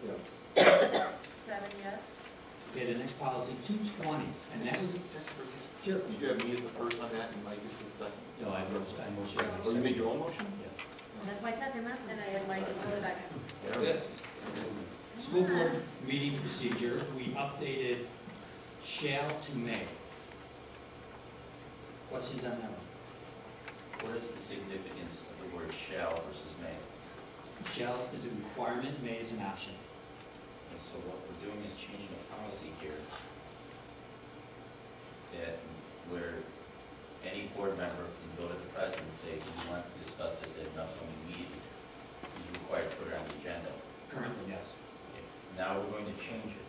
Yes. 7 yes. Okay, the next policy, 220, and that was, sure. Did you have me as the first on that and Mike as the second? No, I motioned. Oh, you made your own motion? Yeah. That's why I said there must, and I had Mike as the second. That's it. School board meeting procedure, we updated shall to may. Questions on that one? What is the significance of the word shall versus may? Shall is a requirement, may is an option. And so what we're doing is changing a policy here that where any board member can go to the president and say, do you want to discuss this at an upcoming meeting? He's required to put it on the agenda. Currently, yes. Now we're going to change it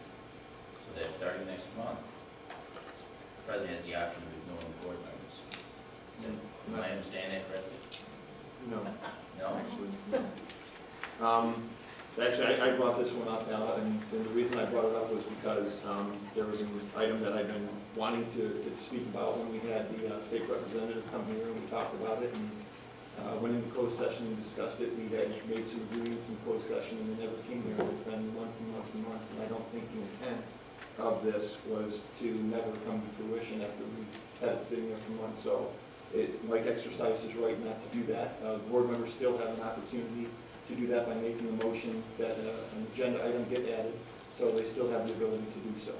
so that starting next month, the president has the option of ignoring board members. Am I understanding that correctly? No. No? Actually, I brought this one up now, and the reason I brought it up was because there was an item that I've been wanting to speak about when we had the state representative come here and we talked about it, and went into closed session and discussed it. We had made some agreements in closed session and they never came here. It's been months and months and months, and I don't think the intent of this was to never come to fruition after we had it sitting there for months. So Mike exercises right not to do that. Board members still have an opportunity to do that by making a motion that an agenda item get added, so they still have the ability to do so.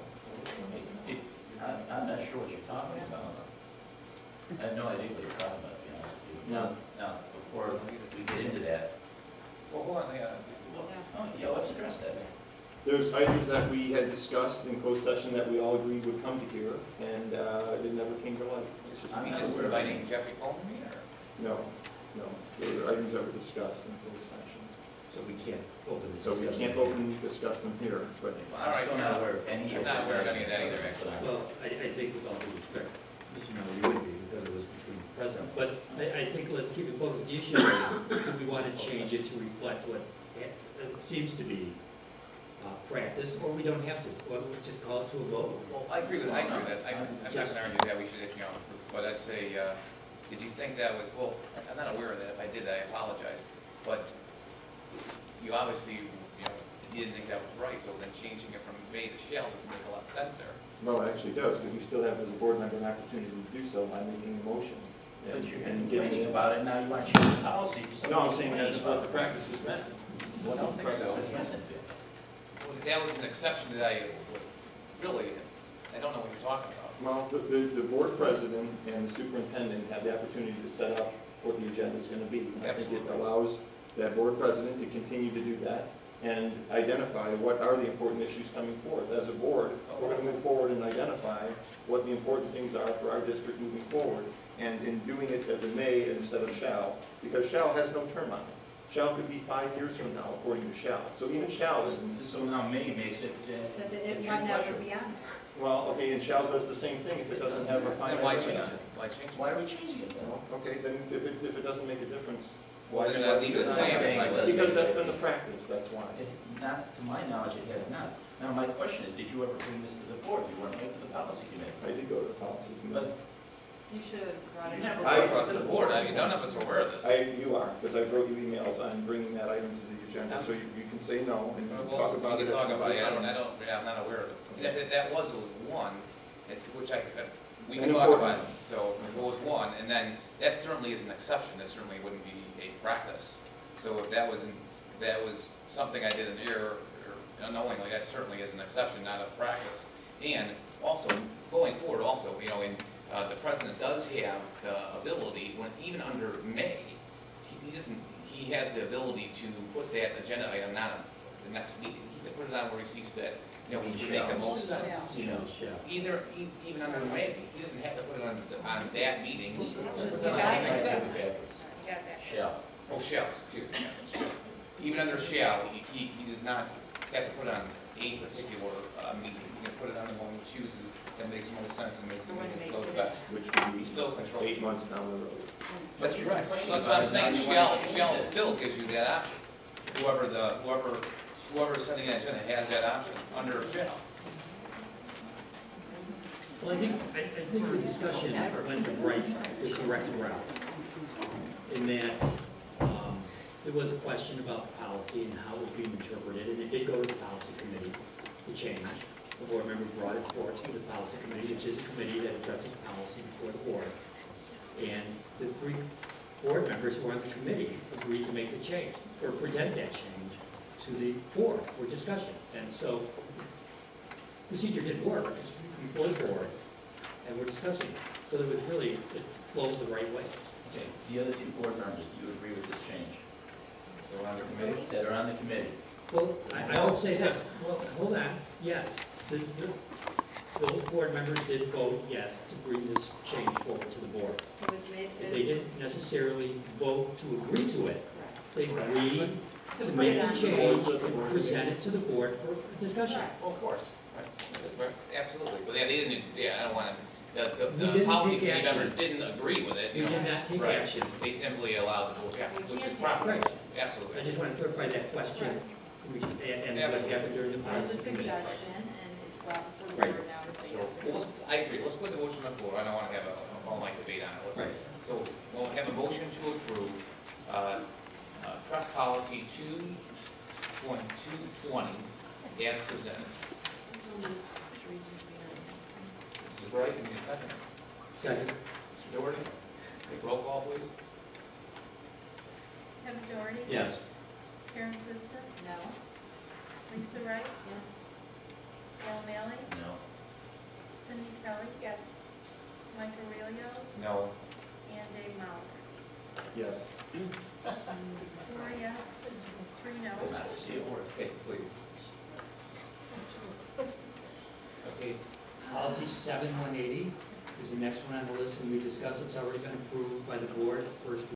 I'm not sure what you're talking about. I have no idea what you're talking about, to be honest with you. Now, before we get into that, Well, hold on, let's address that. There's items that we had discussed in closed session that we all agreed would come to here, and it never came to light. I mean, just inviting Jeffrey Coleman here? No. There were items that were discussed in closed session. So we can't open this. So we can't openly discuss them here, but I'm still not aware of any of I'm not aware of any of that either, actually. Well, I think with all due respect, Mr. Malley, you would be, because it was between the president. But I think let's keep it focused. The issue is, do we want to change it to reflect what seems to be practice, or we don't have to? Well, we'll just call it to a vote. Well, I agree with that. I'm not going to argue that we should, but I'd say, did you think that was, well, I'm not aware of that. If I did, I apologize. But you obviously, you didn't think that was right, so then changing it from may to shall doesn't make a lot of sense there. well, it actually does, because we still have as a board member an opportunity to do so by making a motion. But you're complaining about it, now you want to change the policy for something. No, I'm saying that's what the practice has meant. Well, I don't think so. It hasn't been. Well, that was an exception that I don't know what you're talking about. Well, the board president and the superintendent have the opportunity to set up what the agenda is going to be. I think it allows that board president to continue to do that and identify what are the important issues coming forth. As a board, we're going to move forward and identify what the important things are for our district moving forward. And in doing it as a may instead of shall, because shall has no term on it. Shall could be 5 years from now, according to shall. So even shall is, So now may makes it, That it at your might never pleasure. be on there. well, okay, and shall does the same thing if it doesn't have a final. Then why limit change on it? Why change it? Why are we changing it then? Well, okay, then if it doesn't make a difference, Well, then leave it the I'm same. saying it doesn't because make that's a been the difference. practice, that's why. Not, to my knowledge, it has not. Now, my question is, did you ever bring this to the board? You weren't made to the policy committee. I did go to the policy committee. But You should have brought you it never up. I- brought this to the board. I mean, none of us are aware of this. You are, because I wrote you emails on bringing that item to the agenda, so you can say no and you can talk about it. We can talk at some about it, other time. I'm not aware of it. That was one, which we And can talk important. about. So if it was one, and then that certainly is an exception, that certainly wouldn't be a practice. So if that was something I did in error or unknowingly, that certainly is an exception, not a practice. And also, going forward also, the president does have the ability, even under May, he has the ability to put that agenda item not on the next meeting. He can put it on where he sees that, which would make the most sense. Shall. Even under May, he doesn't have to put it on that meeting. Just It decide. makes sense. Shall. Oh, shall, excuse me, yes, shall. Even under shall, he does not have to put it on a particular meeting. He can put it on the one he chooses that makes the most sense and makes the meeting go the best. Which could be He still controls 8 it. months down the road. But you're right. complaining That's what I'm about it, now saying, you want to shall change this. still gives you that option. Whoever's sending that agenda has that option under shall. Well, I think the discussion went the correct route. In that, there was a question about the policy and how it was being interpreted, and it did go to the policy the change, the board member brought it forward to the policy committee, which is a committee that addresses policy before the board. And the 3 board members who are on the committee agreed to make the change, or present that change to the board for discussion. And so, procedure did work, it's before the board, and we're discussing it. So that it flows the right way. Okay, the other 2 board members, do you agree with this change? So on the committee? That are on the committee? Well, I would say this, well, hold on, yes, those board members did vote yes to bring this change forward to the board. It was made. They didn't necessarily vote to agree to it. They agreed To to put make it the on. change and present it to the board for discussion. Well, of course, right, that's right, absolutely, but yeah, they didn't, yeah, I don't wanna, We the didn't policy take committee action. members didn't agree with it, We you know. did not take Right. action. They simply allowed the vote, yeah, We which is can't proper, Right. absolutely. I just want to clarify that question, and what Absolutely. happened during the It was a policy committee. suggestion, and it's brought before the Right. board now to say So, yes or well, no. I agree, let's put the motion on the floor, I don't wanna have a all-night debate on it, let's, Right. so, we'll have a motion to approve, press policy 2.220 as presented. This is right, give me a second. Second. Mr. Doherty, take roll call, please. Kevin Doherty? Yes. Karen Sister? No. Lisa Wright? Yes. Al Malley? No. Cindy Kelly? Yes. Mike Aurelio? No. And Dave Malley. Yes. 4 yes, 3 no. Okay, please. Okay, policy 7180 is the next one on the list, and we discussed, it's already been approved by the board, first